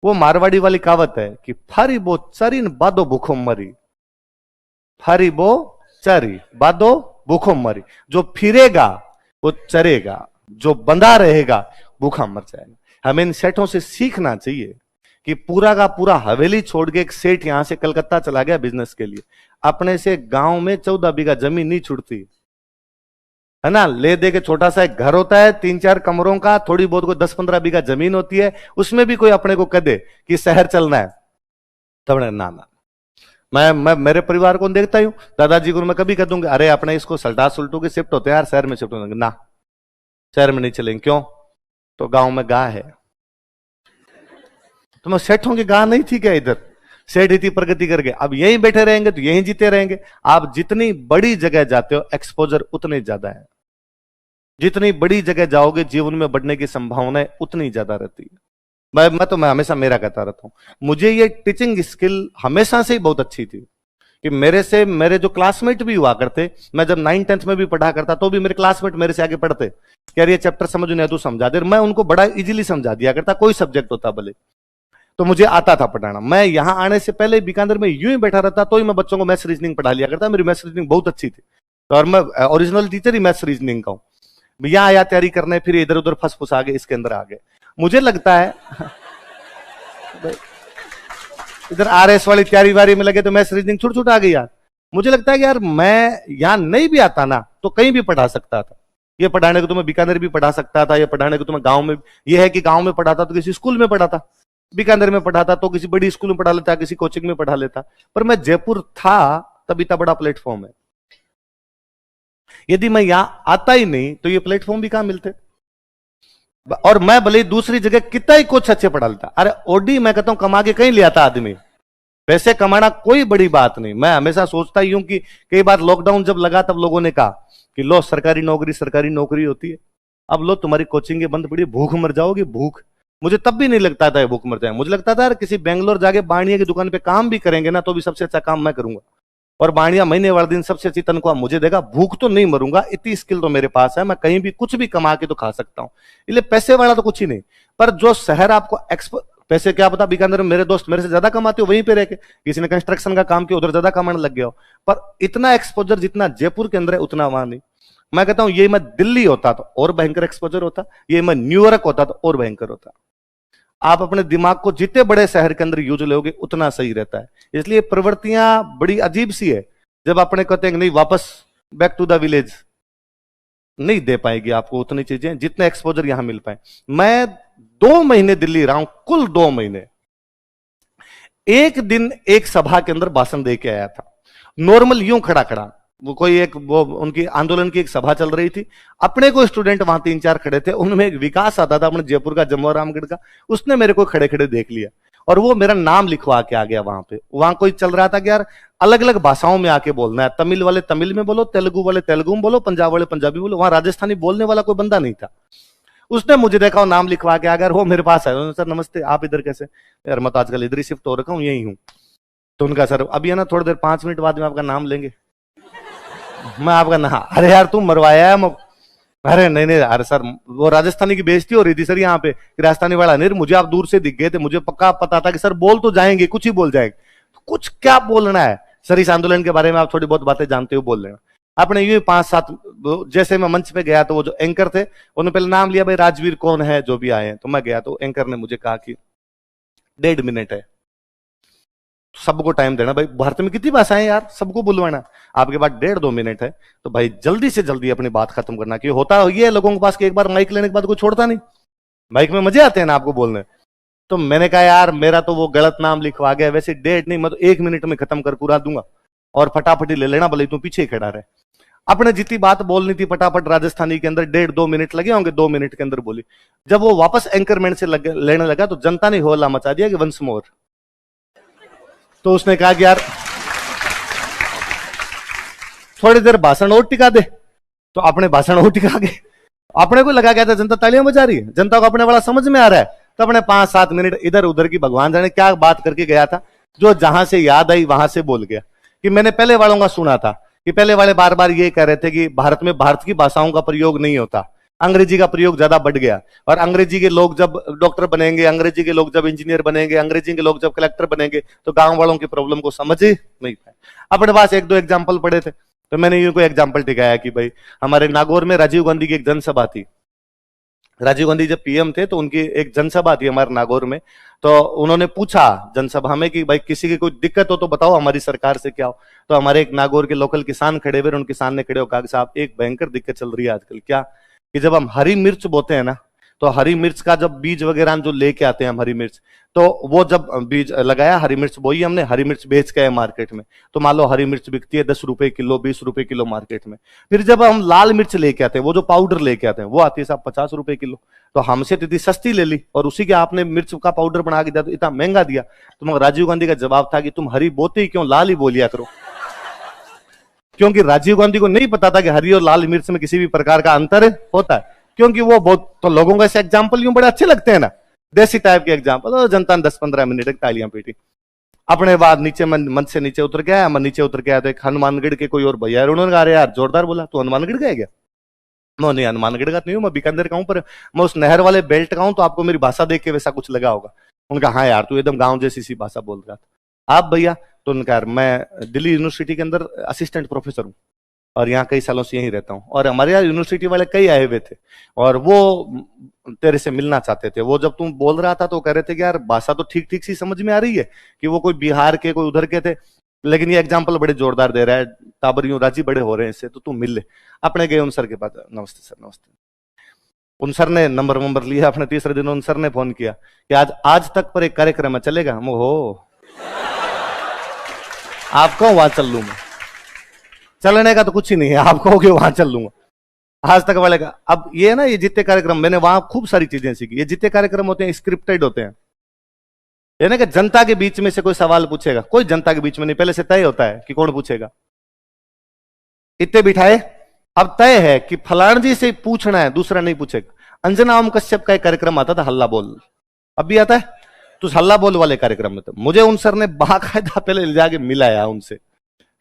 वो मारवाड़ी वाली कहावत है कि फारी बो चरी न बादो भूखो मरी, फारी बो चरी बादो भूखो मरी। जो फिरेगा वो चरेगा, जो बंधा रहेगा भूखा मर जाएगा। हमें इन सेठों से सीखना चाहिए कि पूरा का पूरा हवेली छोड़ के एक सेठ यहां से कलकत्ता चला गया बिजनेस के लिए, अपने से गांव में 14 बीघा जमीन नहीं छुटती है ना, ले दे के छोटा सा एक घर होता है 3-4 कमरों का, थोड़ी बहुत कोई 10-15 बीघा जमीन होती है, उसमें भी कोई अपने को कह दे कि शहर चलना है तब ना ना। मैं मेरे परिवार को देखता ही हूं, दादाजी को मैं कभी कह दूंगा अरे अपने इसको सल्टा सुल्टू के शिफ्ट होते हैं यार, शहर में शिफ्ट होंगे ना, शहर में नहीं चलेंगे। क्यों? तो गांव में गाय है। तो मैं सेठों की गाय नहीं थी क्या इधर? सेठ इतनी प्रगति करके अब यहीं बैठे रहेंगे तो यहीं जीते रहेंगे। आप जितनी बड़ी जगह जाते हो एक्सपोजर उतने ज्यादा है, जितनी बड़ी जगह जाओगे जीवन में बढ़ने की संभावनाएं उतनी ज्यादा रहती है। मैं हमेशा मेरा कहता रहता हूं, मुझे ये टीचिंग स्किल हमेशा से ही बहुत अच्छी थी कि मेरे जो क्लासमेट भी हुआ करते, मैं जब 9th-10th में भी पढ़ा करता तो भी मेरे क्लासमेट मेरे से आगे पढ़ते कि यार ये चैप्टर समझ नहीं तू समझा दे, मैं उनको बड़ा इजीली समझा दिया करता, कोई सब्जेक्ट होता भले, तो मुझे आता था पढ़ाना। मैं यहां आने से पहले बीकानेर में यूं ही बैठा रहता तो ही मैं बच्चों को मैथ्स रीजनिंग पढ़ा लिया करता, मेरी मैथ्स रीजनिंग बहुत अच्छी थी और मैं ओरिजिनल टीचर ही मैथ्स रीजनिंग का हूं। यहां आया तैयारी करने, फिर इधर उधर फंस आ गए, इसके अंदर आ गए। मुझे लगता है इधर आरएस वाली तैयारी वारी में लगे तो मैथ्स रीजनिंग छुट छुट आ गई यार। मुझे लगता है कि यार मैं यहां नहीं भी आता ना तो कहीं भी पढ़ा सकता था, ये पढ़ाने को तो मैं बीकानेर भी पढ़ा सकता था, ये पढ़ाने को तो मैं गांव में, ये है कि गांव में पढ़ाता तो किसी स्कूल में पढ़ाता, बीकानेर में पढ़ाता तो किसी बड़ी स्कूल में पढ़ा लेता, किसी कोचिंग में पढ़ा लेता, पर मैं जयपुर था तब इतना बड़ा प्लेटफॉर्म है। यदि मैं यहां आता ही नहीं तो ये प्लेटफॉर्म भी कहां मिलते। और मैं भले दूसरी जगह कितना ही कुछ अच्छे पढ़ा लेता, अरे ओडी मैं कहता हूं कमा के कहीं ले आता आदमी, पैसे कमाना कोई बड़ी बात नहीं। मैं हमेशा सोचता ही हूं कि कई बार लॉकडाउन जब लगा तब लोगों ने कहा कि लो सरकारी नौकरी होती है, अब लो तुम्हारी कोचिंग बंद पड़ी, भूख मर जाओगे भूख। मुझे तब भी नहीं लगता था भूख मर जाए, मुझे लगता था यार किसी बेंगलोर जाके बाणिया की दुकान पे काम भी करेंगे ना तो भी सबसे अच्छा काम मैं करूंगा, और बाणिया महीने वाले दिन सबसे अच्छी तनख्वाह मुझे देगा, भूख तो नहीं मरूंगा, इतनी स्किल तो मेरे पास है, मैं कहीं भी कुछ भी कमा के तो खा सकता हूं। इसलिए पैसे वाला तो कुछ ही नहीं, पर जो शहर आपको पैसे क्या पता बीकानेर में मेरे दोस्त मेरे से ज्यादा कमाते हो वहीं पे रह के, किसी ने कंस्ट्रक्शन का काम किया उधर ज्यादा कमाने लग गया हो, पर इतना एक्सपोजर जितना जयपुर के अंदर है उतना वहां नहीं। मैं कहता हूं ये मैं दिल्ली होता तो और भयंकर एक्सपोजर होता, ये मैं न्यूयॉर्क होता तो और भयंकर होता। आप अपने दिमाग को जितने बड़े शहर के अंदर यूज लोगे उतना सही रहता है। इसलिए प्रवृत्तियां बड़ी अजीब सी है, जब अपने कहते हैं नहीं वापस बैक टू द विलेज, नहीं दे पाएगी आपको उतनी चीजें जितने एक्सपोजर यहां मिल पाए। मैं 2 महीने दिल्ली रहा हूं, कुल 2 महीने, एक दिन एक सभा के अंदर भाषण दे के आया था, नॉर्मल यूं खड़ा खड़ा, वो उनकी आंदोलन की एक सभा चल रही थी, अपने को स्टूडेंट वहां 3-4 खड़े थे, उनमें एक विकास आता था अपने जयपुर का, जमुआ रामगढ़ का, उसने मेरे को खड़े खड़े देख लिया और वो मेरा नाम लिखवा के आ गया वहां पे। वहां कोई चल रहा था कि यार अलग अलग भाषाओं में आके बोलना है, तमिल वाले तमिल में बोलो, तेलुगु वाले तेलुगु में बोलो, पंजाब वाले पंजाबी बोलो, वहां राजस्थानी बोलने वाला कोई बंदा नहीं था। उसने मुझे देखा और नाम लिखवा के आ गया, वो मेरे पास आया, सर नमस्ते आप इधर कैसे? यार मैं तो आजकल इधर ही शिफ्ट हो रखा हूँ, यही हूँ। तो उनका सर अभी है ना थोड़ी देर 5 मिनट बाद में आपका नाम लेंगे, मैं आपका ना, अरे यार तुम मरवाया है, अरे नहीं अरे सर वो राजस्थानी की बेइज्जती हो रही थी सर यहाँ पे, राजस्थानी वाला नहीं, मुझे आप दूर से दिख गए थे, मुझे पक्का पता था कि सर बोल तो जाएंगे, कुछ ही बोल जाएंगे, कुछ क्या बोलना है सर, इस आंदोलन के बारे में आप थोड़ी बहुत बातें जानते हो बोल लेना। आपने यूं 5-7, जैसे मैं मंच पे गया तो वो जो एंकर थे उन्होंने पहले नाम लिया, भाई राजवीर कौन है जो भी आए हैं, तो मैं गया तो एंकर ने मुझे कहा कि 1.5 मिनट है, सबको टाइम देना, भाई भारत में कितनी भाषाएं यार, सबको बुलवाना, आपके पास 1.5-2 मिनट है, तो भाई जल्दी से जल्दी अपनी बात खत्म करना। कि होता ये है लोगों के पास कि एक बार माइक लेने के बाद कोई छोड़ता नहीं, माइक में मजे आते हैं ना आपको बोलने। तो मैंने कहा यार मेरा तो वो गलत नाम लिखवा गया, वैसे 1.5 नहीं, मैं तो 1 मिनट में खत्म कर पूरा दूंगा और फटाफटी ले लेना, भले तू पीछे खड़ा रहे। अपने जितनी बात बोलनी थी फटाफट राजस्थानी के अंदर 1.5-2 मिनट लगे होंगे, 2 मिनट के अंदर बोली। जब वो वापस एंकरमैन से लेने लगा तो जनता ने होला मचा दिया कि वंस मोर। तो उसने कहा कि यार थोड़ी देर भाषण और टिका दे, तो अपने भाषण और टिका के अपने को लगा गया था जनता तालियां बजा रही है, जनता को अपने वाला समझ में आ रहा है, तो अपने 5-7 मिनट इधर उधर की भगवान जाने क्या बात करके गया था, जो जहां से याद आई वहां से बोल गया। कि मैंने पहले वालों का सुना था कि पहले वाले बार बार ये कह रहे थे कि भारत में भारत की भाषाओं का प्रयोग नहीं होता, अंग्रेजी का प्रयोग ज्यादा बढ़ गया, और अंग्रेजी के लोग जब डॉक्टर बनेंगे, अंग्रेजी के लोग जब इंजीनियर बनेंगे, अंग्रेजी के लोग जब कलेक्टर बनेंगे, तो गांव वालों की प्रॉब्लम को समझ ही नहीं पाए। अपने पास एक दो एग्जाम्पल पड़े थे, तो मैंने यूं कोई एग्जाम्पल टिकाया कि भाई हमारे नागौर में राजीव गांधी की एक जनसभा थी। राजीव गांधी जब पीएम थे तो उनकी एक जनसभा थी हमारे नागौर में, तो उन्होंने पूछा जनसभा में कि भाई किसी की कोई दिक्कत हो तो बताओ, हमारी सरकार से क्या हो। तो हमारे एक नागौर के लोकल किसान खड़े हुए, उन किसान ने खड़े होकर कहा कि साहब एक भयंकर दिक्कत चल रही है आजकल। क्या? कि जब हम हरी मिर्च बोते हैं ना, तो हरी मिर्च का जब बीज वगैरह जो लेके आते हैं हम हरी मिर्च, तो वो जब बीज लगाया, हरी मिर्च बोई हमने, हरी मिर्च बेच के आए मार्केट में, तो मान लो हरी मिर्च बिकती है 10 रुपए किलो, 20 रुपए किलो मार्केट में। फिर जब हम लाल मिर्च लेके आते हैं, वो जो पाउडर लेके आते हैं, वो आती है साहब 50 रुपए किलो। तो हमसे तो इतनी सस्ती ले ली और उसी के आपने मिर्च का पाउडर बना के दिया, तो इतना महंगा दिया। तो मगर राजीव गांधी का जवाब था कि तुम हरी बोते ही क्यों, लाल ही बोलिया करो। क्योंकि राजीव गांधी को नहीं पता था कि हरी और लाल मिर्च में किसी भी प्रकार का अंतर होता है, क्योंकि वो बहुत, तो लोगों को ऐसे एग्जाम्पल यूं बड़े अच्छे लगते हैं ना, देसी टाइप के एग्जाम्पल। जनता ने 10-15 मिनट तक तालियां पीटी। अपने बाद नीचे मंच से नीचे उतर गया, मैं नीचे उतर गया तो एक हनुमानगढ़ के कोई और भैया, उन्होंने कहा यार जोरदार बोला, तू हनुमानगढ़ गया क्या? मैं नहीं, हनुमानगढ़ का नहीं हूं, मैं बीकानेर का हूं, पर मैं उस नहर वाले बेल्ट का हूं, तो आपको मेरी भाषा देख के वैसा कुछ लगा होगा। उनका हाँ यार तू एकदम गांव जैसी सी भाषा बोल रहा था। आप भैया? तो उनका मैं दिल्ली यूनिवर्सिटी के अंदर असिस्टेंट प्रोफेसर हूँ और यहाँ कई सालों से यहीं रहता हूँ, और हमारे यहाँ यूनिवर्सिटी वाले कई आए हुए थे और वो तेरे से मिलना चाहते थे। वो जब तुम बोल रहा था तो कह रहे थे कि यार भाषा तो ठीक ठीक सी समझ में आ रही है, कि वो कोई बिहार के कोई उधर के थे, लेकिन ये एग्जाम्पल बड़े जोरदार दे रहा है, टाबर यूं राजी बड़े हो रहे हैं इससे, तो तुम मिल ले। अपने गए उन सर के पास, नमस्ते सर नमस्ते। उन सर ने नंबर लिया, अपने तीसरे दिन उन सर ने फोन किया कि आज तक पर एक कार्यक्रम है, चलेगा? हम हो आपको वहां चल लू मैं, चलने का तो कुछ ही नहीं है, आप कहोगे वहां चल लूंगा। आज तक वाले का अब ये है ना, ये जितने कार्यक्रम, मैंने वहां खूब सारी चीजें सीखी। ये जितने कार्यक्रम होते हैं स्क्रिप्टेड होते हैं, ये ना कि जनता के बीच में से कोई सवाल पूछेगा, कोई जनता के बीच में नहीं, पहले से तय होता है कि कौन पूछेगा। इतने बिठाए, अब तय है कि फलान जी से पूछना है, दूसरा नहीं पूछेगा। अंजना ओम कश्यप का एक कार्यक्रम आता था हल्ला बोल, अब भी आता है, तो हल्ला बोल वाले कार्यक्रम में तो मुझे उन सर ने बाकायदा पहले ले जाके मिलाया उनसे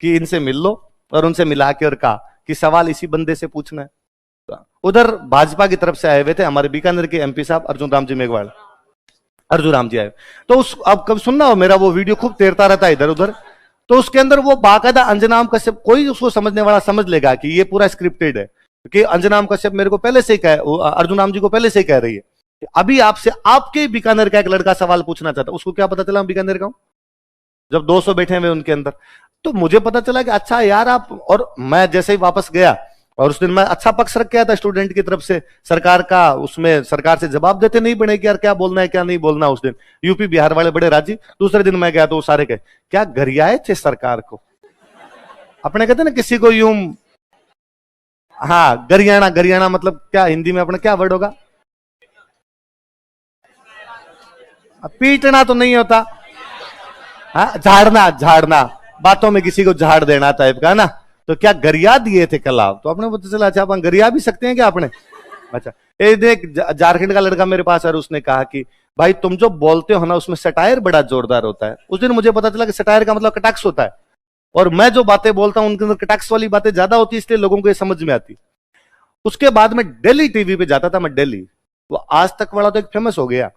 कि इनसे मिल लो, और उनसे मिला के और कहा कि सवाल इसी बंदे से पूछना है। उधर भाजपा की तरफ से आए हुए थे हमारे बीकानेर के एमपी साहब अर्जुन राम जी मेघवाल, अर्जुन राम जी आए। तो उस, अब कब सुनना हो, मेरा वो वीडियो खूब तैरता रहता है इधर उधर, तो उसके अंदर वो बाकायदा अंजनाम कश्यप, कोई उसको समझने वाला समझ लेगा कि ये पूरा स्क्रिप्टेड है, कि अंजनाम कश्यप मेरे को पहले से ही अर्जुन राम जी को पहले से ही कह रही है अभी आपसे, आपके बीकानेर का एक लड़का सवाल पूछना चाहता। उसको क्या पता चला बीकानेर का हूं, जब 200 बैठे हुए उनके अंदर, तो मुझे पता चला कि अच्छा यार आप, और मैं जैसे ही वापस गया, और उस दिन मैं अच्छा पक्ष रख के आया था स्टूडेंट की तरफ से, सरकार का, उसमें सरकार से जवाब देते नहीं बने कि यार क्या बोलना है क्या नहीं बोलना। उस दिन यूपी बिहार वाले बड़े राजी। दूसरे दिन मैं गया तो वो सारे कहे क्या गरियाए थे सरकार को, अपने कहते ना किसी को यूं, हाँ गरियाना, गरियाना मतलब क्या हिंदी में अपना क्या वर्ड होगा? पीटना तो नहीं होता, हाँ झाड़ना, झाड़ना, बातों में किसी को झाड़ देना टाइप का ना। तो क्या गरिया दिए थे कल आप? तो आपने पता चला अच्छा अपन गरिया भी सकते हैं क्या आपने? अच्छा, एक झारखंड का लड़का मेरे पास, और उसने कहा कि भाई तुम जो बोलते हो ना उसमें सटायर बड़ा जोरदार होता है। उस दिन मुझे पता चला कि सटायर का मतलब कटाक्ष होता है, और मैं जो बातें बोलता हूं उनके अंदर कटाक्ष वाली बातें ज्यादा होती है, इसलिए लोगों को ये समझ में आती। उसके बाद मैं दिल्ली टीवी पे जाता था, मैं दिल्ली, वो आज तक वाला तो एक फेमस हो गया,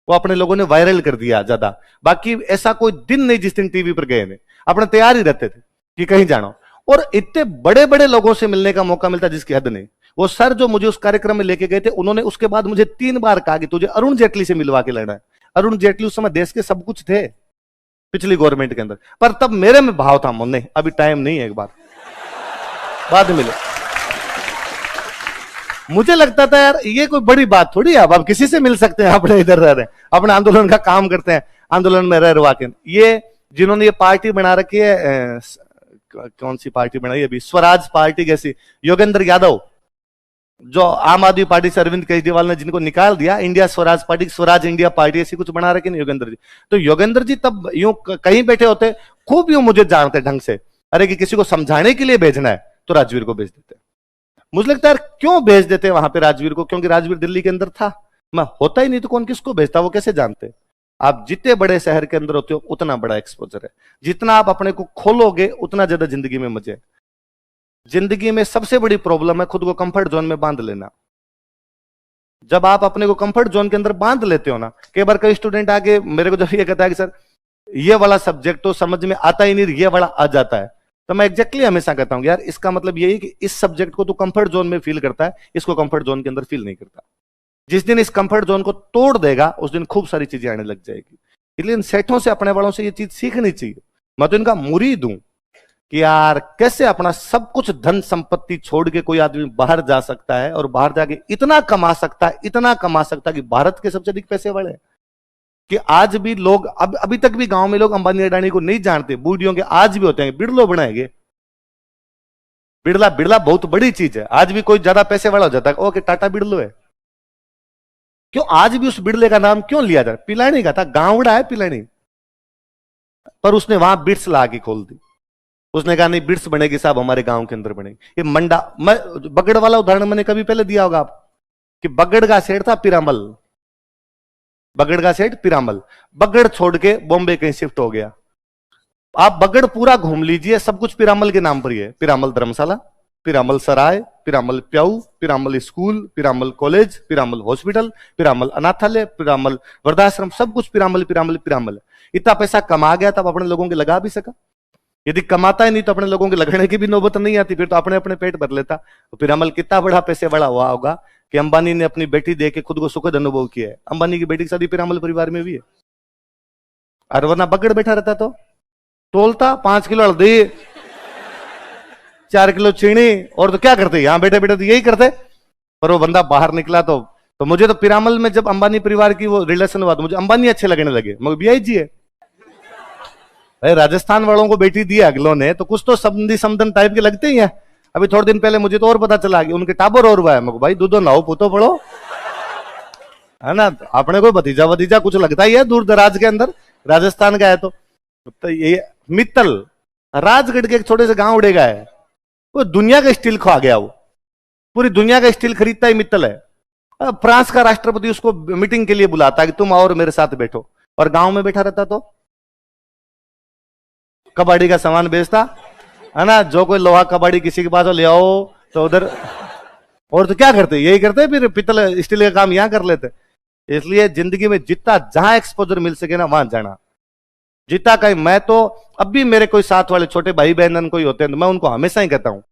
वो अपने लोगों ने वायरल कर दिया ज्यादा। बाकी ऐसा कोई दिन नहीं जिस दिन टीवी पर गए नहीं, अपने तैयार ही रहते थे कि कहीं जाना, और इतने बड़े बड़े लोगों से मिलने का मौका मिलता जिसकी हद नहीं। वो सर जो मुझे उस कार्यक्रम में लेके गए थे, उन्होंने उसके बाद मुझे 3 बार कहा कि तुझे अरुण जेटली से मिलवा के लेना है। अरुण जेटली उस समय देश के सब कुछ थे पिछली गवर्नमेंट के अंदर, पर तब मेरे में भाव था मुन्ने अभी टाइम नहीं है, एक बार बाद में मिले। मुझे लगता था यार ये कोई बड़ी बात थोड़ी है, अब आप किसी से मिल सकते हैं, अपने इधर रह रहे हैं, अपने आंदोलन का काम करते हैं, आंदोलन में रह रहा के। ये जिन्होंने ये पार्टी बना रखी है, कौन सी पार्टी बनाई अभी, स्वराज पार्टी कैसी, योगेंद्र यादव, जो आम आदमी पार्टी से अरविंद केजरीवाल ने जिनको निकाल दिया, India Swaraj party, Swaraj India party ऐसी कुछ बना रखी नहीं योगेंद्र जी। तो योगेंद्र जी तब यूं कहीं बैठे होते, खूब यूं मुझे जानते ढंग से, अरे कि किसी को समझाने के लिए भेजना है तो राजवीर को भेज देते। मुझे लगता है क्यों भेज देते वहां पे राजवीर को, क्योंकि राजवीर दिल्ली के अंदर था, मैं होता ही नहीं तो कौन किसको भेजता, वो कैसे जानते। आप जितने बड़े शहर के अंदर होते हो उतना बड़ा एक्सपोजर है, जितना आप अपने को खोलोगे उतना ज्यादा जिंदगी में मजे। जिंदगी में सबसे बड़ी प्रॉब्लम है खुद को कंफर्ट जोन में बांध लेना। जब आप अपने को कंफर्ट जोन के अंदर बांध लेते हो ना, कई बार कई स्टूडेंट आके मेरे को जब ये कहता है कि सर ये वाला सब्जेक्ट तो समझ में आता ही नहीं, ये वाला आ जाता है, तो मैं एग्जैक्टली हमेशा कहता हूं यार इसका मतलब यही कि इस सब्जेक्ट को तू कंफर्ट जोन में फील करता है, इसको कंफर्ट जोन के अंदर फील नहीं करता। जिस दिन इस कंफर्ट जोन को तोड़ देगा उस दिन खूब सारी चीजें आने लग जाएगी। इसलिए इन सेठों से, अपने वालों से ये चीज सीखनी चाहिए। मैं तो इनका मुरीद हूं कि यार कैसे अपना सब कुछ धन संपत्ति छोड़ के कोई आदमी बाहर जा सकता है और बाहर जाके इतना कमा सकता है, इतना कमा सकता है कि भारत के सबसे अधिक पैसे वाले हैं। कि आज भी लोग अभी तक भी गांव में लोग अंबानी अडानी को नहीं जानते, बूढ़ियों के आज भी होते हैं, बिड़लो बनाएंगे, बिड़ला बिड़ला बहुत बड़ी चीज है। आज भी कोई ज्यादा पैसे वाला हो जाता है, ओके टाटा बिड़लो है। क्यों आज भी उस बिड़ले का नाम क्यों लिया जाता? पिलानी का था, गांवड़ा है पिलानी, पर उसने वहां बिट्स ला के खोल दी। उसने कहा नहीं बिट्स बनेगी साहब हमारे गांव के अंदर बनेगी। ये मंडा, मैं बगड़ वाला उदाहरण मैंने कभी पहले दिया होगा आप, कि बगड़ का सेठ था पिरामल, बगड़ का सेठ पिरामल, बगड़ छोड़ के बॉम्बे कहीं शिफ्ट हो गया। आप बगड़ पूरा घूम लीजिए, सब कुछ पिरामल के नाम पर ही है। पिरामल धर्मशाला, पिरामल सराय, पिरामल प्याऊ, Piramal school, Piramal college, Piramal hospital, Piramal अनाथालय, पिरामल वृद्धाश्रम, सब कुछ पिरामल पिरामल पिरामल। इतना पैसा कमा गया तब अपने लोगों के लगा भी सका। यदि कमाता ही नहीं तो अपने लोगों के लगाने की भी नौबत नहीं आती, फिर तो अपने अपने पेट भर लेता। तो पिरामल कितना बड़ा पैसे बड़ा हुआ होगा कि अंबानी ने अपनी बेटी दे के खुद को सुखद अनुभव किया है। अंबानी की बेटी की शादी पिरामल परिवार में भी है। और वरना बगड़ बैठा रहता तो तोलता 5 किलो हल्दी, 4 किलो चीनी, और तो क्या करते, यहां बैठे बैठे तो यही करते। पर वो बंदा बाहर निकला तो मुझे तो पिरामल में जब अंबानी परिवार की वो रिलेशन हुआ तो मुझे अंबानी अच्छे लगने लगे, मगर बीआई जी है। अरे राजस्थान वालों को बेटी दी अगलों ने तो कुछ तो समधी समधन टाइप के लगते ही हैं। अभी थोड़े दिन पहले मुझे तो और पता चला कि उनके टाबर और हुआ है। मगर भाई दूधो नहाओ पुतो पड़ो, है ना। अपने को भतीजा भतीजा कुछ लगता ही है दूर दराज के अंदर, राजस्थान का है तो ये मित्तल राजगढ़ के एक छोटे से गांव उड़ेगा है, वो दुनिया का स्टील खा गया, वो पूरी दुनिया का स्टील खरीदता ही मित्तल है। फ्रांस का राष्ट्रपति उसको मीटिंग के लिए बुलाता है कि तुम और मेरे साथ बैठो, और गांव में बैठा रहता तो कबाड़ी का सामान बेचता, है ना। जो कोई लोहा कबाड़ी किसी के पास ले आओ तो उधर, और तो क्या करते, यही करते फिर पित्तल स्टील का काम यहां कर लेते। इसलिए जिंदगी में जितना जहां एक्सपोजर मिल सके ना वहां जाना, जितना कहीं। मैं तो अब भी मेरे कोई साथ वाले छोटे भाई बहन कोई होते हैं तो मैं उनको हमेशा ही कहता हूं